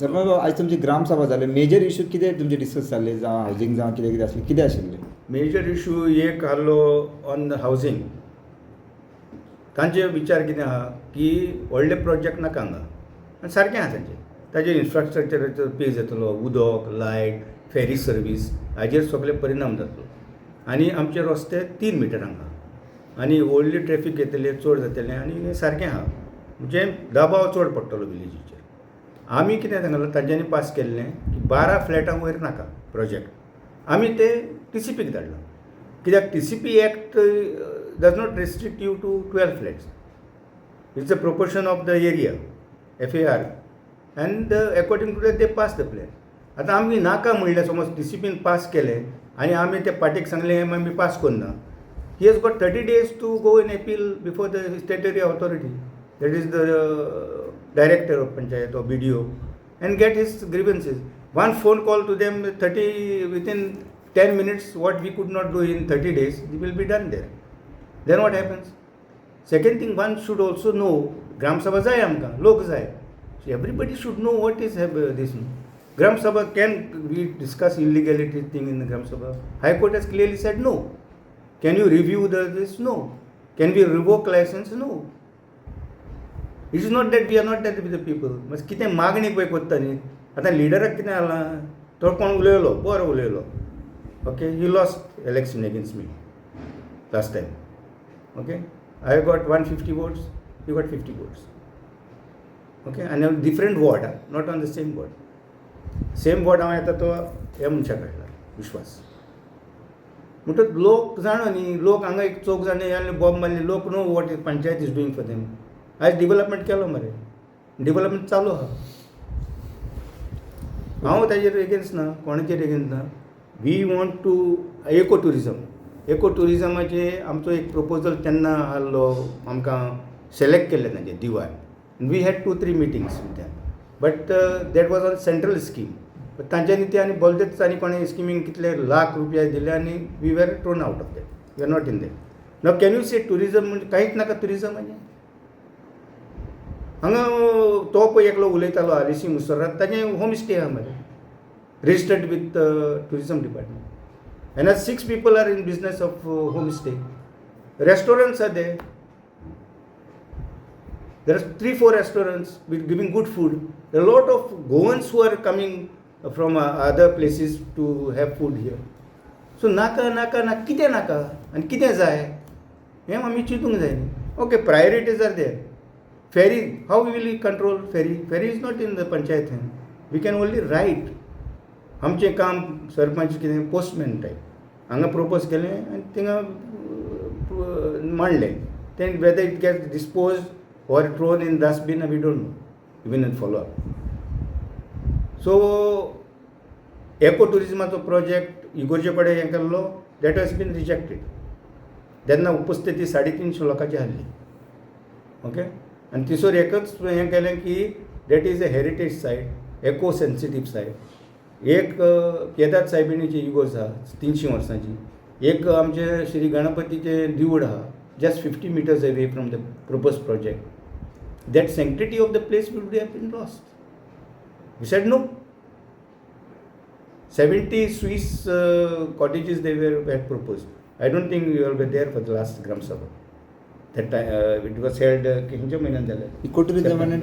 Sir मग आज तुमची ग्रामसभा जाली मेजर इश्यू कितें तुमचे डिस्कस जाल्ले जावं हावजींग जावं कितें कितें आसलें कितें आशिल्लें मेजर इशू एक आहलो ऑन द हावजींग. तांचे विचार कितें आहा की व्हडले प्रोजेक्ट नाका हांगा आनी सारकें आहा तांचें. ताजेर इन्फ्रास्ट्रक्चर पे जातलो, उदक, लायट, फेरी सर्वीस हाजेर सगळे परिणाम जातलो. आनी आमचे रस्ते 3 मिटर हांगा आनी व्हडली ट्रॅफिक येतले, चड जातलें आनी हें सारकें आहा. म्हणजे दबाव चड पडटलो विलेजीचेर. आमी कितें सांगलें तांच्यांनी पास केल्लें की 12 फ्लॅटां वयर नाका प्रोजेक्ट. आमी ते TCPक धाडला. कित्याक TCP act does not restrict you to 12 flats. It's the proportion of the area FAR and according to that they pass the plan. आतां आमी नाका म्हणलें समज TCPन पास केलें आनी आमी त्या पार्टीक सांगलें हें आमी पास करना. He has got 30 days to go in appeal before the statutory authority, that is the director of Panchayat or BDO, and get his grievances. One phone call to them within 10 minutes, what we could not do in 30 days, it will be done there. Then what happens? Second thing, one should also know, Gram Sabha jai amka, lok jai. So everybody should know what is this. Gram Sabha, can we discuss illegality thing in the Gram Sabha? High Court has clearly said no. Can you review this? No. Can we revoke license? No. It is not that we are not that with the people. मातशें कितें मागणी पळय कोत्ता न्ही. आतां लिडराक कितें जालां, तो कोण उलयलो बरो उलयलो, okay, he lost election against me last time, okay, I got 150 votes, you got 50 votes, okay, आनी डिफरंट वॉर्ड आहा, not on the same ward. Same ward हांव येता तो ह्या मनशाक हाडला विश्वास. म्हणटच लोक जाणो न्ही, लोक हांगा एक चौग जाणें आनी बॉब मारली, लोक know what is panchayat is doing for them. आज डेव्हलपमेंट केलो मरे, डेव्हलपमेंट चालू आहा. हांव ताजेर एगेन्स्ट ना, कोणाचेर एगेन्स्ट ना. वी वॉन्ट टू इको टुरिजमाचे आमचो एक प्रपोजल तेन्ना आहलो, आमकां सिलेक्ट केल्लें तांचें दिवार. We had 2-3 meetings with them, but that was on central scheme. तांच्यांनी ते आनी बोलतेच आनी कोणें स्किमीक कितले लाख रुपया दिले आनी we were thrown out of that. We are not in that. Now can you say tourism म्हणजे कांयच नाका टुरिजमाचें. हांगा तो पळय एकलो उलयतालो आलिशी मुसर्रात, ताचें होम स्टे आहा मरे, registered with tourism department. End 6 people are in business of home stay. Restaurants are there. There are 3-4 restaurants with giving good food. There are a lot of Goans who are coming from other places to have food here. So नाका कितें नाका आनी कितें जाय हें आमी चिंतूंक जाय न्ही. Okay, priorities are there. Ferry, how we will control ferry? Ferry is not in the panchayat hand. We can only write. आमचें काम सरपंच कितें पोस्टमॅन टायप हांगा प्रपोज केलें आनी थिंगा मांडलें. तें whether it get dispose or thrown in dustbin, we don't know, even in follow up. So eco tourismaचो प्रोजेक्ट इगोर्जे कडेन हें केल्लो, दॅट हॅज बीन रिजेक्टेड. तेन्ना उपस्थिती 350 लोकांची आहली, ओके. आनी तिसोर एकच हें केलें की that is a heritage site, eco sensitive site. एक केदार सायबिणीची इगोर्ज आहा 300 वर्सांची. एक आमचे श्री गणपतीचें देवूळ आहा just 50 meters away from the proposed project. That sanctity of the place would have been lost. We said no. 70 Swiss cottages they had proposed. I don't think you were there for the last Gram Sabha. That it was held खंयच्या म्हयन्यान जालें. Eco tourism आनी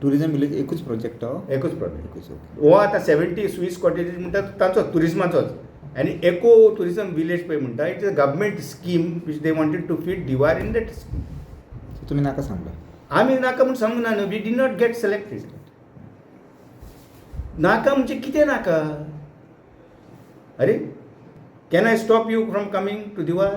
tourism village एकूच project हो. एकूच project हो. आतां 70 Swiss cottages म्हणटा ताचो टुरिजमाचोच. आनी एको टुरिजम विलेज पळय म्हणटा, it is a government scheme which they wanted to fit Divar in that scheme. तुमी नाका सांगला. आमी नाका म्हूण सांगूंक ना न्हू. We did not get selected. नाका म्हणजे कितें नाका? अरे, can I stop you from coming to Deewaar?